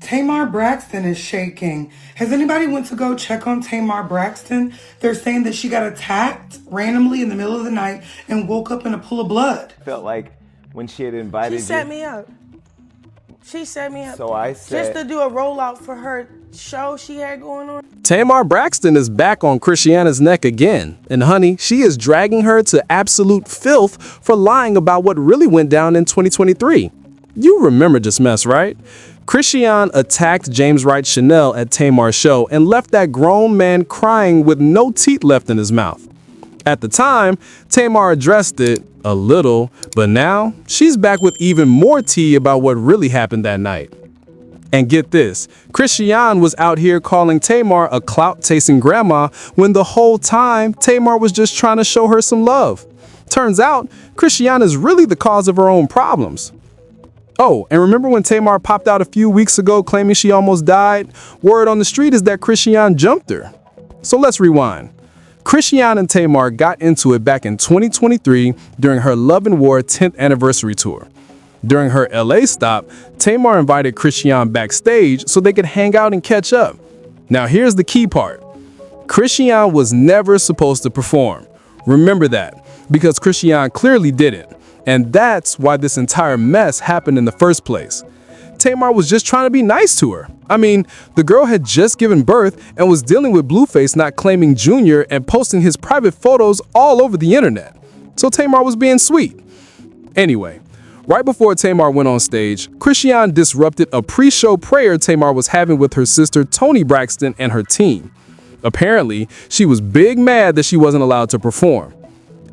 Tamar Braxton is shaking. Has anybody went to go check on Tamar Braxton? They're saying that she got attacked randomly in the middle of the night and woke up in a pool of blood. Felt like when she had invited you. She set me up. She set me up. So I said, just to do a rollout for her show she had going on. Tamar Braxton is back on Chrisean's neck again. And honey, she is dragging her to absolute filth for lying about what really went down in 2023. You remember this mess, right? Chrisean attacked James Wright Chanel at Tamar's show and left that grown man crying with no teeth left in his mouth. At the time, Tamar addressed it a little, but now she's back with even more tea about what really happened that night. And get this, Chrisean was out here calling Tamar a clout-chasing grandma when the whole time Tamar was just trying to show her some love. Turns out, Chrisean is really the cause of her own problems. Oh, and remember when Tamar popped out a few weeks ago claiming she almost died? Word on the street is that Chrisean jumped her. So let's rewind. Chrisean and Tamar got into it back in 2023 during her Love and War 10th anniversary tour. During her LA stop, Tamar invited Chrisean backstage so they could hang out and catch up. Now here's the key part. Chrisean was never supposed to perform. Remember that, because Chrisean clearly didn't. And that's why this entire mess happened in the first place. Tamar was just trying to be nice to her. I mean, the girl had just given birth and was dealing with Blueface not claiming Junior and posting his private photos all over the internet. So Tamar was being sweet. Anyway, right before Tamar went on stage, Chrisean disrupted a pre-show prayer Tamar was having with her sister Toni Braxton and her team. Apparently, she was big mad that she wasn't allowed to perform.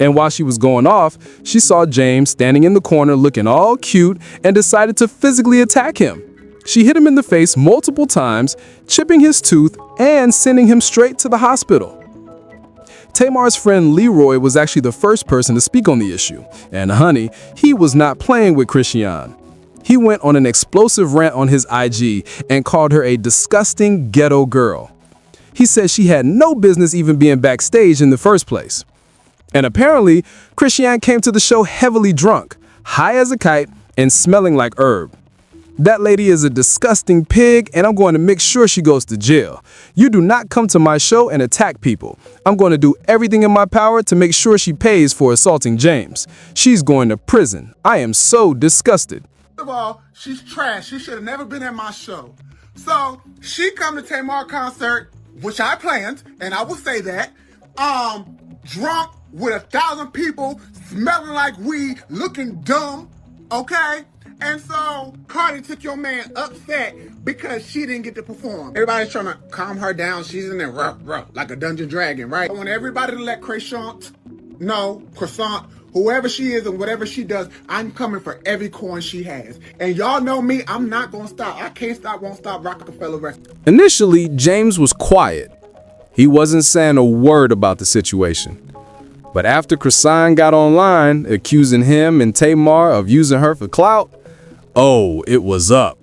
And while she was going off, she saw James standing in the corner looking all cute and decided to physically attack him. She hit him in the face multiple times, chipping his tooth and sending him straight to the hospital. Tamar's friend Leroy was actually the first person to speak on the issue. And honey, he was not playing with Chrisean. He went on an explosive rant on his IG and called her a disgusting ghetto girl. He said she had no business even being backstage in the first place. And apparently, Chrisean came to the show heavily drunk, high as a kite, and smelling like herb. That lady is a disgusting pig, and I'm going to make sure she goes to jail. You do not come to my show and attack people. I'm going to do everything in my power to make sure she pays for assaulting James. She's going to prison. I am so disgusted. First of all, she's trash. She should have never been at my show. So she come to Tamar concert, which I planned, and I will say that, drunk with 1,000 people, smelling like weed, looking dumb, okay? And so Cardi took your man upset because she didn't get to perform. Everybody's trying to calm her down. She's in there rough, like a dungeon dragon, right? I want everybody to let Croissant know, whoever she is and whatever she does, I'm coming for every coin she has. And y'all know me, I'm not gonna stop. I can't stop, won't stop, Rockefeller Records. Initially, James was quiet. He wasn't saying a word about the situation. But after Chrisean got online, accusing him and Tamar of using her for clout, oh, it was up.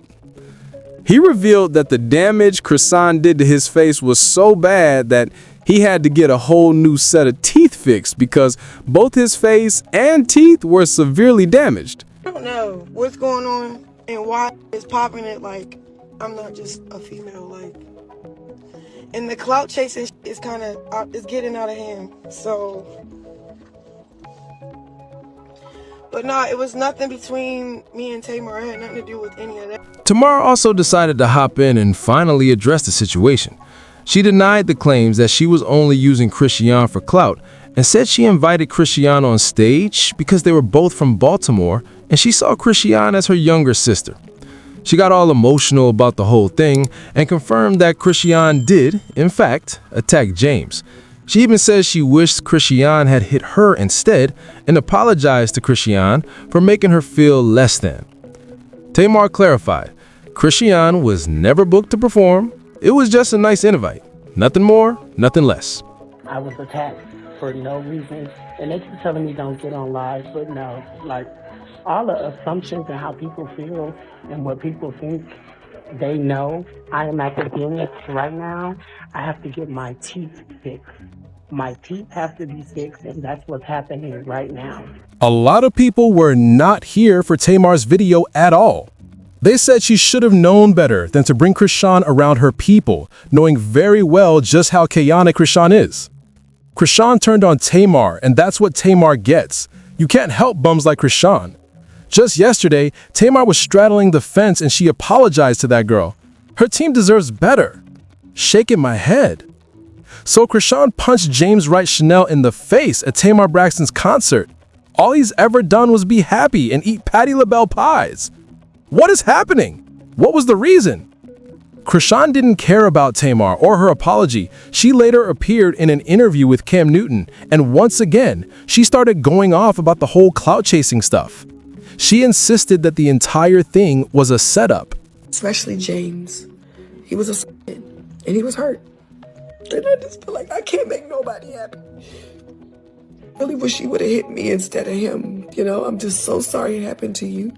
He revealed that the damage Chrisean did to his face was so bad that he had to get a whole new set of teeth fixed because both his face and teeth were severely damaged. I don't know what's going on and why it's popping it like I'm not just a female, like. And the clout chasing is kind of, it's getting out of hand, so. But no, it was nothing between me and Tamar. It had nothing to do with any of that. Tamar also decided to hop in and finally address the situation. She denied the claims that she was only using Chrisean for clout and said she invited Chrisean on stage because they were both from Baltimore and she saw Chrisean as her younger sister. She got all emotional about the whole thing and confirmed that Chrisean did, in fact, attack James. She even says she wished Chrisean had hit her instead and apologized to Chrisean for making her feel less than. Tamar clarified, Chrisean was never booked to perform. It was just a nice invite. Nothing more, nothing less. I was attacked for no reason. And they keep telling me don't get on live, but no. Like, all the assumptions and how people feel and what people think they know. I am at the clinic right now. I have to get my teeth fixed. My teeth have to be fixed, and that's what's happening right now. A lot of people were not here for Tamar's video at all. They said she should have known better than to bring Chrisean around her people, knowing very well just how chaotic Chrisean is. Chrisean turned on Tamar, and that's what Tamar gets. You can't help bums like Chrisean. Just yesterday, Tamar was straddling the fence and she apologized to that girl. Her team deserves better. Shaking my head. So Chrisean punched James Wright Chanel in the face at Tamar Braxton's concert. All he's ever done was be happy and eat Patti LaBelle pies. What is happening? What was the reason? Chrisean didn't care about Tamar or her apology. She later appeared in an interview with Cam Newton, and once again, she started going off about the whole clout chasing stuff. She insisted that the entire thing was a setup. Especially James. He was a and he was hurt. And I just feel like I can't make nobody happy. I really wish he would have hit me instead of him. You know, I'm just so sorry it happened to you.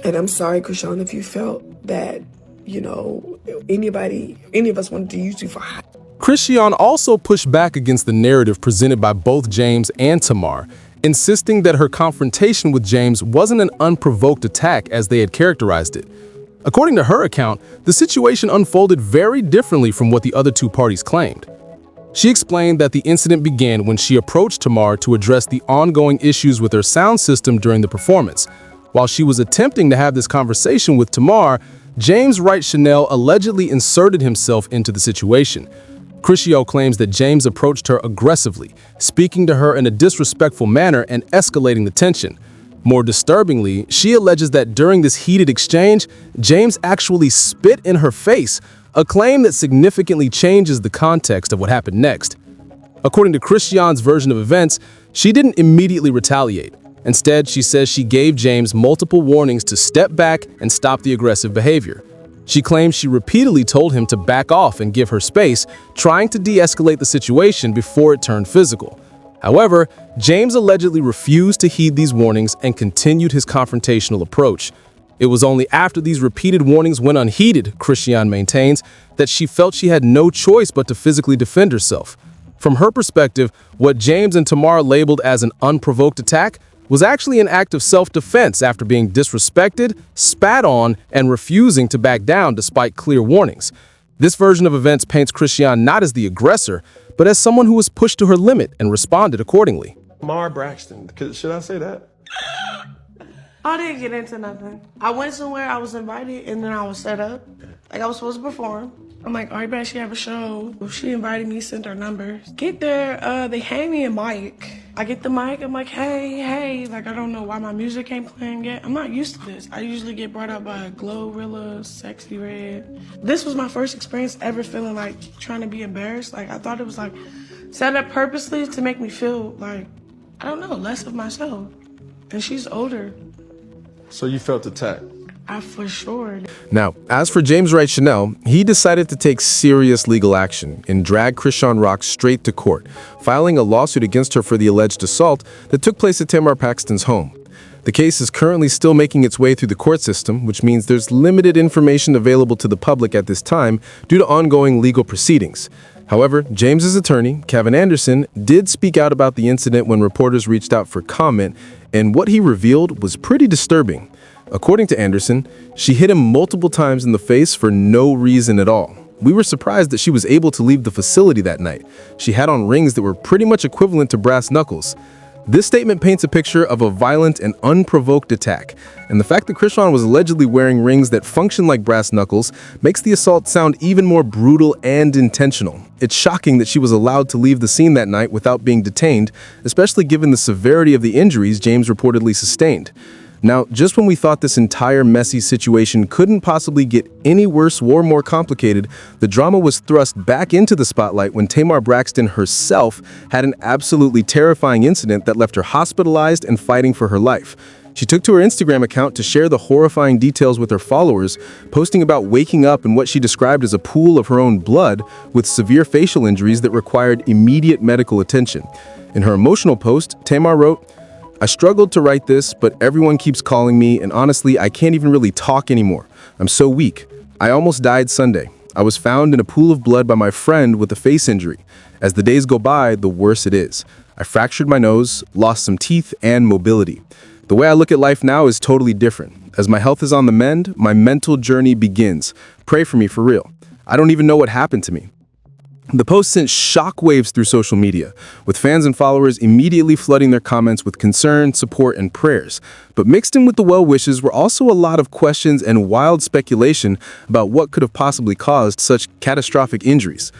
And I'm sorry, Chrisean, if you felt that, you know, any of us wanted to use you for high. Chrisean also pushed back against the narrative presented by both James and Tamar, insisting that her confrontation with James wasn't an unprovoked attack as they had characterized it. According to her account, the situation unfolded very differently from what the other two parties claimed. She explained that the incident began when she approached Tamar to address the ongoing issues with her sound system during the performance. While she was attempting to have this conversation with Tamar, James Wright Chanel allegedly inserted himself into the situation. Chrisean claims that James approached her aggressively, speaking to her in a disrespectful manner and escalating the tension. More disturbingly, she alleges that during this heated exchange, James actually spit in her face, a claim that significantly changes the context of what happened next. According to Chrisean's version of events, she didn't immediately retaliate. Instead, she says she gave James multiple warnings to step back and stop the aggressive behavior. She claims she repeatedly told him to back off and give her space, trying to de-escalate the situation before it turned physical. However, James allegedly refused to heed these warnings and continued his confrontational approach. It was only after these repeated warnings went unheeded, Chrisean maintains, that she felt she had no choice but to physically defend herself. From her perspective, what James and Tamar labeled as an unprovoked attack was actually an act of self-defense after being disrespected, spat on, and refusing to back down despite clear warnings. This version of events paints Chrisean not as the aggressor, but as someone who was pushed to her limit and responded accordingly. Tamar Braxton, should I say that? I didn't get into nothing. I went somewhere, I was invited, and then I was set up. Like I was supposed to perform. I'm like, all right, bet she have a show. She invited me, sent her numbers. Get there, they hand me a mic. I get the mic, I'm like, hey, like I don't know why my music ain't playing yet. I'm not used to this. I usually get brought up by Glorilla, Sexy Red. This was my first experience ever feeling like trying to be embarrassed. Like I thought it was like set up purposely to make me feel like, I don't know, less of myself. And she's older. So you felt attacked? For sure. Now, as for James Wright Chanel, he decided to take serious legal action and drag Chrisean Rock straight to court, filing a lawsuit against her for the alleged assault that took place at Tamar Braxton's home. The case is currently still making its way through the court system, which means there's limited information available to the public at this time due to ongoing legal proceedings. However, James's attorney, Kevin Anderson, did speak out about the incident when reporters reached out for comment, and what he revealed was pretty disturbing. According to Anderson, she hit him multiple times in the face for no reason at all. We were surprised that she was able to leave the facility that night. She had on rings that were pretty much equivalent to brass knuckles. This statement paints a picture of a violent and unprovoked attack, and the fact that Chrisean was allegedly wearing rings that function like brass knuckles makes the assault sound even more brutal and intentional. It's shocking that she was allowed to leave the scene that night without being detained, especially given the severity of the injuries James reportedly sustained. Now, just when we thought this entire messy situation couldn't possibly get any worse or more complicated, the drama was thrust back into the spotlight when Tamar Braxton herself had an absolutely terrifying incident that left her hospitalized and fighting for her life. She took to her Instagram account to share the horrifying details with her followers, posting about waking up in what she described as a pool of her own blood with severe facial injuries that required immediate medical attention. In her emotional post, Tamar wrote, "I struggled to write this, but everyone keeps calling me, and honestly, I can't even really talk anymore. I'm so weak. I almost died Sunday. I was found in a pool of blood by my friend with a face injury. As the days go by, the worse it is. I fractured my nose, lost some teeth and mobility. The way I look at life now is totally different. As my health is on the mend, my mental journey begins. Pray for me for real. I don't even know what happened to me. The post sent shockwaves through social media, with fans and followers immediately flooding their comments with concern, support, and prayers. But mixed in with the well wishes were also a lot of questions and wild speculation about what could have possibly caused such catastrophic injuries.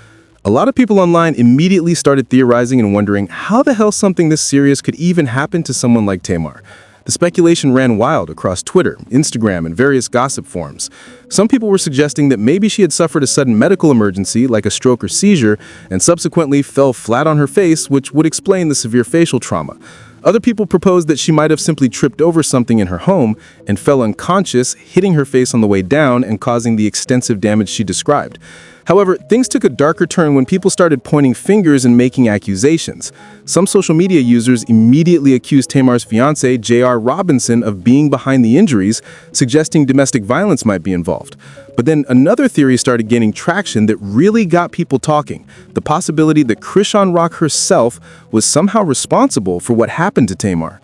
A lot of people online immediately started theorizing and wondering how the hell something this serious could even happen to someone like Tamar. The speculation ran wild across Twitter, Instagram, and various gossip forums. Some people were suggesting that maybe she had suffered a sudden medical emergency like a stroke or seizure and subsequently fell flat on her face, which would explain the severe facial trauma. Other people proposed that she might have simply tripped over something in her home and fell unconscious, hitting her face on the way down and causing the extensive damage she described. However, things took a darker turn when people started pointing fingers and making accusations. Some social media users immediately accused Tamar's fiancé, J.R. Robinson, of being behind the injuries, suggesting domestic violence might be involved. But then another theory started gaining traction that really got people talking: the possibility that Chrisean Rock herself was somehow responsible for what happened to Tamar.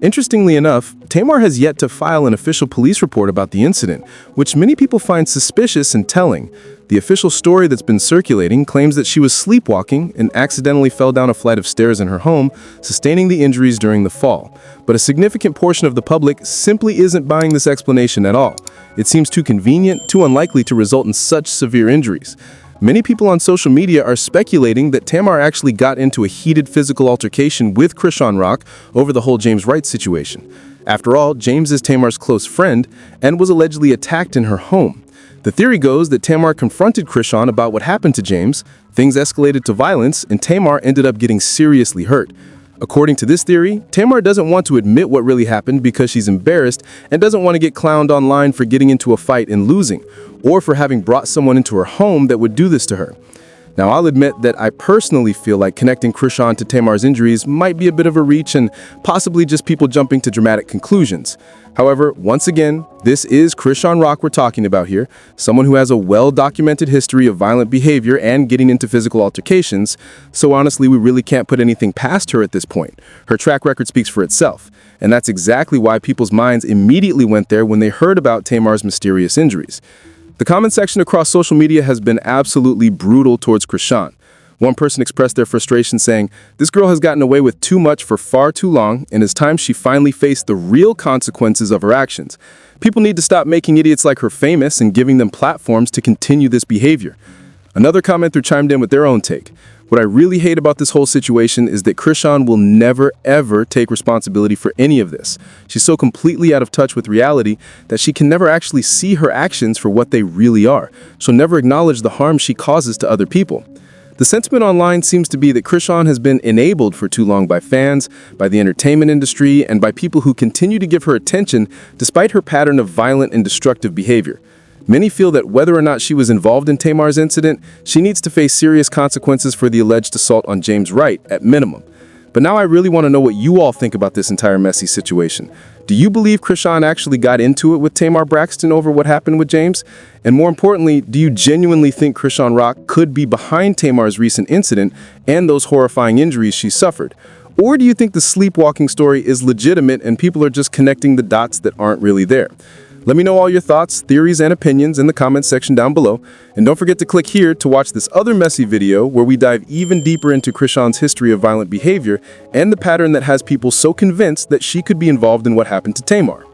Interestingly enough, Tamar has yet to file an official police report about the incident, which many people find suspicious and telling. The official story that's been circulating claims that she was sleepwalking and accidentally fell down a flight of stairs in her home, sustaining the injuries during the fall. But a significant portion of the public simply isn't buying this explanation at all. It seems too convenient, too unlikely to result in such severe injuries. Many people on social media are speculating that Tamar actually got into a heated physical altercation with Chrisean Rock over the whole James Wright situation. After all, James is Tamar's close friend and was allegedly attacked in her home. The theory goes that Tamar confronted Chrisean about what happened to James, things escalated to violence, and Tamar ended up getting seriously hurt. According to this theory, Tamar doesn't want to admit what really happened because she's embarrassed and doesn't want to get clowned online for getting into a fight and losing, or for having brought someone into her home that would do this to her. Now, I'll admit that I personally feel like connecting Chrisean to Tamar's injuries might be a bit of a reach and possibly just people jumping to dramatic conclusions. However, once again, this is Chrisean Rock we're talking about here, someone who has a well-documented history of violent behavior and getting into physical altercations, so honestly, we really can't put anything past her at this point. Her track record speaks for itself, and that's exactly why people's minds immediately went there when they heard about Tamar's mysterious injuries. The comment section across social media has been absolutely brutal towards Chrisean. One person expressed their frustration saying, "This girl has gotten away with too much for far too long, and it's time she finally faced the real consequences of her actions. People need to stop making idiots like her famous and giving them platforms to continue this behavior." Another commenter chimed in with their own take. "What I really hate about this whole situation is that Chrisean will never, ever take responsibility for any of this. She's so completely out of touch with reality that she can never actually see her actions for what they really are. She'll never acknowledge the harm she causes to other people." The sentiment online seems to be that Chrisean has been enabled for too long by fans, by the entertainment industry, and by people who continue to give her attention despite her pattern of violent and destructive behavior. Many feel that whether or not she was involved in Tamar's incident, she needs to face serious consequences for the alleged assault on James Wright, at minimum. But now I really want to know what you all think about this entire messy situation. Do you believe Chrisean actually got into it with Tamar Braxton over what happened with James? And more importantly, do you genuinely think Chrisean Rock could be behind Tamar's recent incident and those horrifying injuries she suffered? Or do you think the sleepwalking story is legitimate and people are just connecting the dots that aren't really there? Let me know all your thoughts, theories, and opinions in the comments section down below. And don't forget to click here to watch this other messy video where we dive even deeper into Chrisean's history of violent behavior and the pattern that has people so convinced that she could be involved in what happened to Tamar.